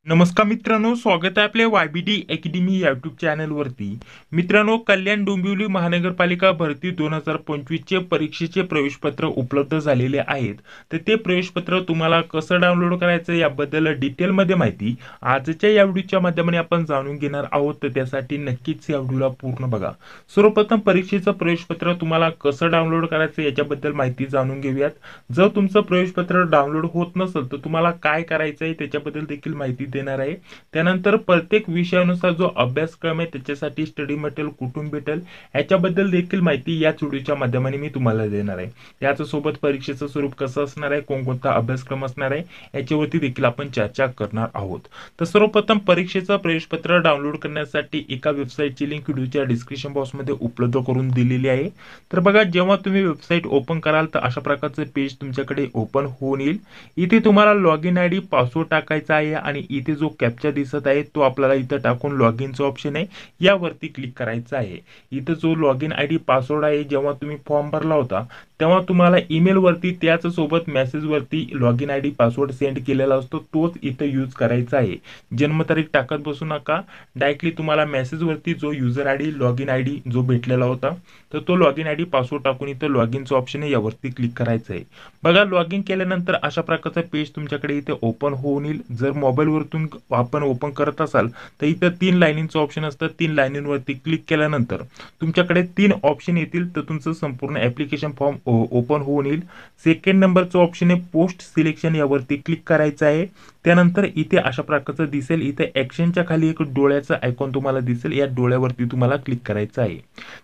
नमस्कार मित्रांनो, स्वागत आहे आपल्या YBD अकॅडमी यूट्यूब चॅनलवरती. मित्रांनो, कल्याण डोंबिवली महानगरपालिका भरती 2025 चे परीक्षेचे प्रवेशपत्र उपलब्ध झालेले आहेत. तर ते प्रवेशपत्र तुम्हाला कसं डाउनलोड करायचं याबद्दल डिटेलमध्ये माहिती आजच्या या व्हिडिओच्या माध्यमाने आपण जाणून घेणार आहोत. तर त्यासाठी नक्कीच या व्हिडिओला पूर्ण बघा. सर्वप्रथम परीक्षेचं प्रवेशपत्र तुम्हाला कसं डाउनलोड करायचं याच्याबद्दल माहिती जाणून घेऊयात. जर तुमचं प्रवेशपत्र डाउनलोड होत नसेल तर तुम्हाला काय करायचं आहे त्याच्याबद्दल देखील माहिती देणार आहे. त्यानंतर प्रत्येक विषयानुसार जो अभ्यासक्रम आहे त्याच्यासाठी स्टडी मटेरियल कुठून भेटेल याच्याबद्दल देखील माहिती याच व्हिडिओच्या माध्यमाने मी तुम्हाला देणार आहे. याचसोबत परीक्षेचं स्वरूप कसं असणार आहे, कोणकोणता अभ्यासक्रम असणार आहे याच्यावरती देखील आपण चर्चा करणार आहोत. तर सर्वप्रथम परीक्षेचं प्रवेशपत्र डाउनलोड करण्यासाठी एका वेबसाईटची लिंक व्हिडिओच्या डिस्क्रिप्शन बॉक्समध्ये उपलब्ध करून दिलेली आहे. तर बघा, जेव्हा तुम्ही वेबसाईट ओपन कराल तर अशा प्रकारचं पेज तुमच्याकडे ओपन होऊन येईल. इथे तुम्हाला लॉग इन ID पासवर्ड टाकायचा आहे आणि इथे जो कॅप्चा दिसत आहे तो आपल्याला इथं टाकून लॉग इनचा ऑप्शन आहे यावरती क्लिक करायचा आहे. इथं जो लॉग इन ID पासवर्ड आहे, जेव्हा तुम्ही फॉर्म भरला होता तेव्हा तुम्हाला ईमेल वरती त्याच सोबत मेसेज वरती log in ID password send केलेला असतो, तोच इथं यूज करायचा आहे. जन्मतारीख टाकत बसू नका. डायरेक्टली तुम्हाला मेसेज वरती जो user ID log in ID जो भेटलेला होता तर तो लॉग इन ID पासवर्ड टाकून इथं लॉग इनचा ऑप्शन आहे यावरती क्लिक करायचं आहे. बघा, लॉग इन केल्यानंतर अशा प्रकारचं पेज तुमच्याकडे इथे ओपन होऊन येईल. जर मोबाईल वरतून आपण ओपन करत असाल तर इथं 3 लाईनींचं ऑप्शन असतं. 3 लाईनींवरती क्लिक केल्यानंतर तुमच्याकडे 3 ऑप्शन येतील. तर तुमचं संपूर्ण ऍप्लिकेशन फॉर्म ओपन होऊन येईल. सेकंड नंबरचं ऑप्शन आहे पोस्ट सिलेक्शन, यावरती क्लिक करायचं आहे. त्यानंतर इथे अशा प्रकारचं दिसेल, इथे ऍक्शनच्या खाली एक डोळ्याचं आयकॉन तुम्हाला दिसेल, या डोळ्यावरती तुम्हाला क्लिक करायचं आहे.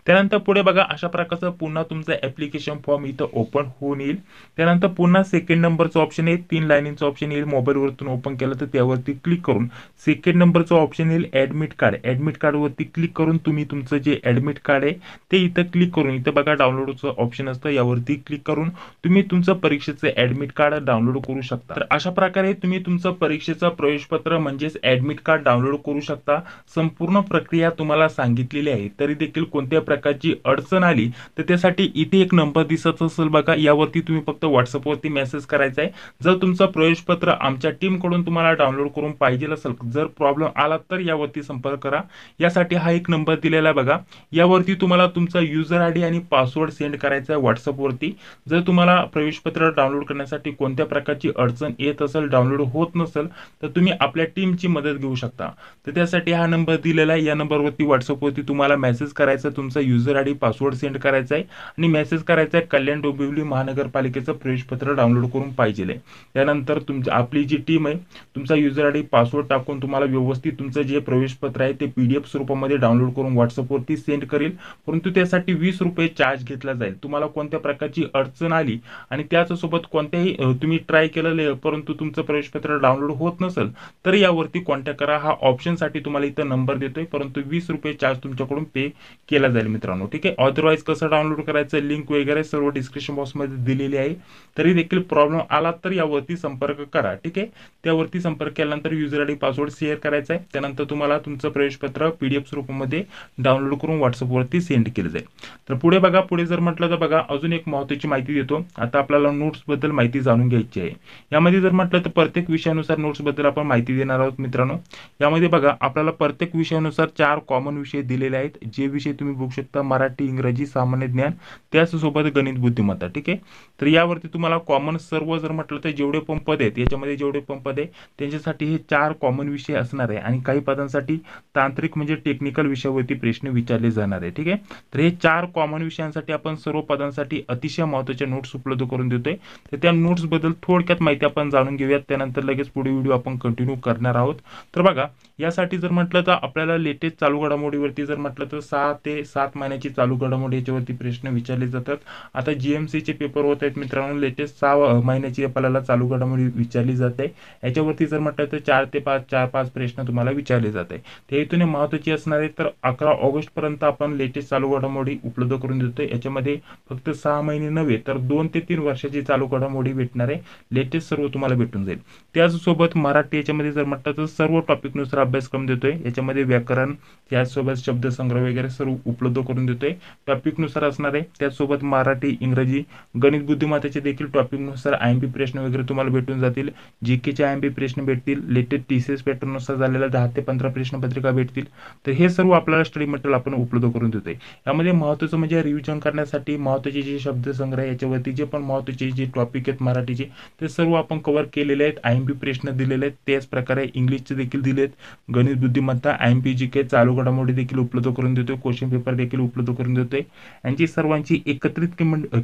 त्यानंतर पुढे बघा, अशा प्रकारचं पुन्हा तुमचं ऍप्लिकेशन फॉर्म इथं ओपन होऊन येईल. त्यानंतर पुन्हा सेकंड नंबरचं ऑप्शन आहे, 3 लाईनींचं ऑप्शन येईल. मोबाईल वरतून ओपन केलं तर त्यावरती क्लिक करून सेकंड नंबरचं ऑप्शन येईल ऍडमिट कार्ड. ऍडमिट कार्ड वरती क्लिक करून तुम्ही तुमचं जे ऍडमिट कार्ड आहे ते इथं क्लिक करून इथं बघा डाउनलोडचं ऑप्शन असतं, यावरती क्लिक करून तुम्ही तुमचं परीक्षेचं ऍडमिट कार्ड डाउनलोड करू शकता. तर अशा प्रकारे तुम्ही तुमचं परीक्षेचं प्रवेशपत्र म्हणजेच ऍडमिट कार्ड डाउनलोड करू शकता. संपूर्ण प्रक्रिया तुम्हाला सांगितलेली आहे. तरी देखील कोणत्या प्रकारची अडचण आली तर त्यासाठी इथे एक नंबर दिसत असेल बघा, यावरती तुम्ही फक्त व्हॉट्सअपवरती मेसेज करायचा आहे. जर तुमचं प्रवेशपत्र आमच्या टीम कडून तुम्हाला डाउनलोड करून पाहिजे असेल, जर प्रॉब्लेम आला तर यावरती संपर्क करा. यासाठी हा एक नंबर दिलेला आहे बघा, यावरती तुम्हाला तुमचा युजर ID आणि पासवर्ड सेंड करायचा आहे व्हॉट्सअपवरती. जर तुम्हाला प्रवेशपत्र डाउनलोड करण्यासाठी कोणत्या प्रकारची अडचण येत असेल, डाउनलोड होत नसेल तर तुम्ही आपल्या टीमची मदत घेऊ शकता. तर त्यासाठी हा नंबर दिलेला आहे, या नंबरवरती व्हॉट्सअपवरती तुम्हाला मेसेज करायचा, तुमचा युजर ID पासवर्ड सेंड करायचा आहे आणि मेसेज करायचा आहे कल्याण डोंबिवली महानगरपालिकेचं प्रवेशपत्र डाउनलोड करून पाहिजे. त्यानंतर तुमची आपली जी टीम आहे तुमचा युजर ID पासवर्ड टाकून तुम्हाला व्यवस्थित तुमचं जे प्रवेशपत्र आहे ते PDF स्वरूपामध्ये डाउनलोड करून व्हॉट्सअपवरती सेंड करेल. परंतु त्यासाठी 20 रुपये चार्ज घेतला जाईल. तुम्हाला कोणत्या प्रकारची अडचण आली आणि त्याचसोबत कोणत्याही तुम्ही ट्राय केलेले परंतु तुमचं प्रवेशपत्र डाउनलोड होत नसेल तर यावरती कॉन्टॅक्ट करा. हा ऑप्शनसाठी तुम्हाला इथं नंबर देतोय, परंतु 20 रुपये चार्ज तुमच्याकडून पे केला जाईल मित्रांनो. ठीक आहे. अदरवाईज कसं डाउनलोड करायचं लिंक वगैरे सर्व डिस्क्रिप्शन बॉक्समध्ये दिलेली आहे. तरी देखील प्रॉब्लेम आला तर यावरती संपर्क करा. ठीक आहे. त्यावरती संपर्क केल्यानंतर युजर ID पासवर्ड शेअर करायचा आहे. त्यानंतर तुम्हाला तुमचं प्रवेशपत्र PDF स्वरूपामध्ये डाउनलोड करून व्हॉट्सअपवरती सेंड केलं जाईल. तर पुढे बघा, पुढे जर म्हटलं तर बघा अजून एक महत्त्वाची माहिती देतो. आता आपल्याला नोट्स बद्दल माहिती जाणून घ्यायची आहे. यामध्ये जर म्हटलं तर प्रत्येक विषयानुसार नोट्स बद्दल आपण माहिती देणार आहोत मित्रांनो. यामध्ये बघा आपल्याला प्रत्येक विषयानुसार 4 कॉमन विषय दिलेले आहेत. जे विषय तुम्ही बघू शकता मराठी, इंग्रजी, सामान्य ज्ञान, त्याचसोबत गणित बुद्धिमत्ता. ठीक आहे. तर यावरती तुम्हाला कॉमन सर्व जर म्हटलं तर जेवढे पण पद आहेत याच्यामध्ये जेवढे पण पद आहे त्यांच्यासाठी हे 4 कॉमन विषय असणार आहे आणि काही पदांसाठी तांत्रिक म्हणजे टेक्निकल विषयावरती प्रश्न विचारले जाणार आहे. ठीक आहे. तर हे 4 कॉमन विषयांसाठी आपण सर्व पदांसाठी अतिशय महत्त्वाच्या नोट्स उपलब्ध करून देतोय. तर त्या नोट्स बद्दल थोडक्यात माहिती आपण जाणून घेऊयात, त्यानंतर लगेच पुढे व्हिडिओ आपण कंटिन्यू करणार आहोत. तर बघा, यासाठी जर म्हटलं तर आपल्याला लेटेस्ट चालू घडामोडीवरती जर म्हटलं तर 6 ते 7 महिन्याची चालू घडामोडी याच्यावरती प्रश्न विचारले जातात. आता GMC चे पेपर होत आहेत मित्रांनो, लेटेस्ट 6 महिन्याची आपल्याला चालू घडामोडी विचारली जाते. याच्यावरती जर म्हटलं तर 4 ते 5 प्रश्न तुम्हाला विचारले जाते. ते हेतूने महत्त्वाची असणार आहे. तर 11 ऑगस्ट पर्यंत आपण लेटेस्ट चालू घडामोडी उपलब्ध करून देतोय. याच्यामध्ये फक्त 6 महिने नव्हे तर 2 ते 3 वर्षाची चालू घडामोडी भेटणार आहे. लेटेस्ट सर्व तुम्हाला भेटून जाईल. त्याचसोबत मराठी याच्यामध्ये जर म्हटलं तर सर्व टॉपिकनुसार अभ्यासक्रम देतोय. याच्यामध्ये व्याकरण, त्याचसोबत शब्दसंग्रह वगैरे सर्व उपलब्ध करून देतोय. टॉपिकनुसार असणार आहे. त्याचसोबत मराठी, इंग्रजी, गणित बुद्धिमत्तेचे देखील टॉपिकनुसार IMP प्रश्न वगैरे तुम्हाला भेटून जातील. GK चे IMP प्रश्न भेटतील. लेटेस्ट TCS पॅटर्ननुसार झालेल्या 10 ते 15 प्रश्नपत्रिका भेटतील. तर हे सर्व आपल्याला स्टडी मटेरियल आपण उपलब्ध करून देतोय. यामध्ये महत्त्वाचं म्हणजे रिव्हिजन करण्यासाठी महत्त्वाचे जे शब्दसंग्रह याच्यावरती जे पण महत्त्वाचे जे टॉपिक आहेत मराठीचे ते सर्व आपण कव्हर केलेले आहेत. IMP प्रश्न दिलेले आहेत. त्याच प्रकारे इंग्लिशचे देखील दिलेत. गणित बुद्धिमत्ता, IMP GK, चालू घडामोडी देखील उपलब्ध करून देतोय. क्वेश्चन पेपर देखील उपलब्ध करून देतोय. यांची सर्वांची एकत्रित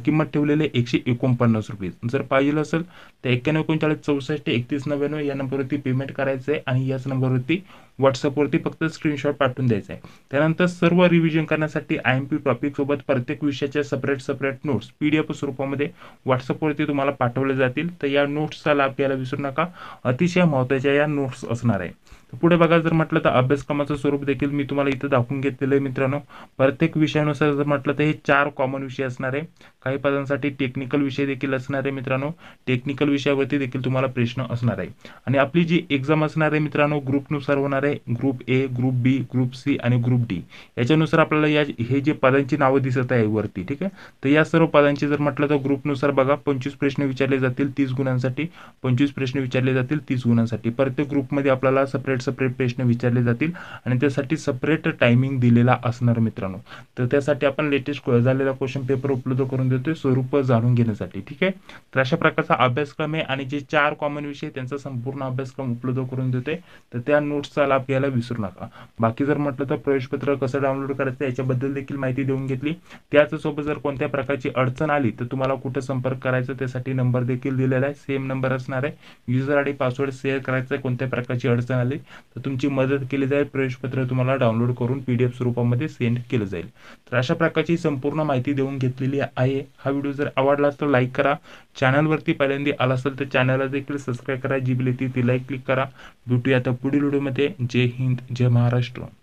किंमत ठेवलेली आहे ₹149. जर पाहिजे असेल तर 9139643199 या नंबरवरती पेमेंट करायचं आहे आणि याच नंबरवरती व्हॉट्सअपवरती फक्त स्क्रीनशॉट पाठवून द्यायचा आहे. त्यानंतर सर्व रिव्हिजन करण्यासाठी IMP टॉपिक सोबत प्रत्येक विषयाच्या सेपरेट नोट्स PDF स्वरूपामध्ये व्हॉट्सअपवरती तुम्हाला पाठवले जातील. तर या नोट्सचा लाभ घ्यायला विसरू नका. अतिशय महत्त्वाच्या या नोट्स असणार आहे. पुढे बघा जर म्हटलं तर अभ्यासक्रमाचं स्वरूप देखील मी तुम्हाला इथं दाखवून घेतलेलं आहे मित्रांनो. प्रत्येक विषयानुसार जर म्हटलं तर हे 4 कॉमन विषय असणार आहे. काही पदांसाठी टेक्निकल विषय देखील असणार आहे मित्रांनो. टेक्निकल विषयावरती देखील तुम्हाला प्रश्न असणार आहे. आणि आपली जी एक्झाम असणार आहे मित्रांनो ग्रुपनुसार होणार आहे. Group A, group B, group C आणि ग्रुप D याच्यानुसार आपल्याला हे जे पदांची नावं दिसत आहे वरती, ठीक आहे. तर या सर्व पदांची जर म्हटलं तर ग्रुपनुसार बघा 25 प्रश्न विचारले जातील 30 गुणांसाठी. 25 प्रश्न विचारले जातील 30 गुणांसाठी. प्रत्येक ग्रुपमध्ये आपल्याला सेपरेट प्रश्न विचारले जातील आणि त्यासाठी सेपरेट टायमिंग दिलेला असणार मित्रांनो. तर त्यासाठी आपण लेटेस्ट झालेला क्वेश्चन पेपर उपलब्ध करून देतोय स्वरूप जाणून घेण्यासाठी, ठीक आहे. तर अशा प्रकारचा अभ्यासक्रम आहे आणि जे 4 कॉमन विषय त्यांचा संपूर्ण अभ्यासक्रम उपलब्ध करून देतोय. तर त्या नोट्सचा लाभ घ्यायला विसरू नका. बाकी जर म्हटलं तर प्रवेशपत्र कसं डाउनलोड करायचं याच्याबद्दल देखील माहिती देऊन घेतली. त्याचसोबत जर कोणत्या प्रकारची अडचण आली तर तुम्हाला कुठे संपर्क करायचा त्यासाठी नंबर देखील दिलेला आहे. सेम नंबर असणार आहे. युजर ID पासवर्ड शेअर करायचा आहे. कोणत्या प्रकारची अडचण आली तर तुमची मदत केली जाईल. प्रवेशपत्र तुम्हाला डाउनलोड करून PDF स्वरूपामध्ये सेंड केलं जाईल. तर अशा प्रकारची संपूर्ण माहिती देऊन घेतलेली आहे. हा व्हिडिओ जर आवडला तर लाईक करा. चॅनलवरती पहिल्यांदा आला असेल तर चॅनलला देखील सबस्क्राईब करा. जी बेल येते ती लाईक क्लिक करा. भेटूया आता पुढील व्हिडिओमध्ये. जय हिंद, जय महाराष्ट्र.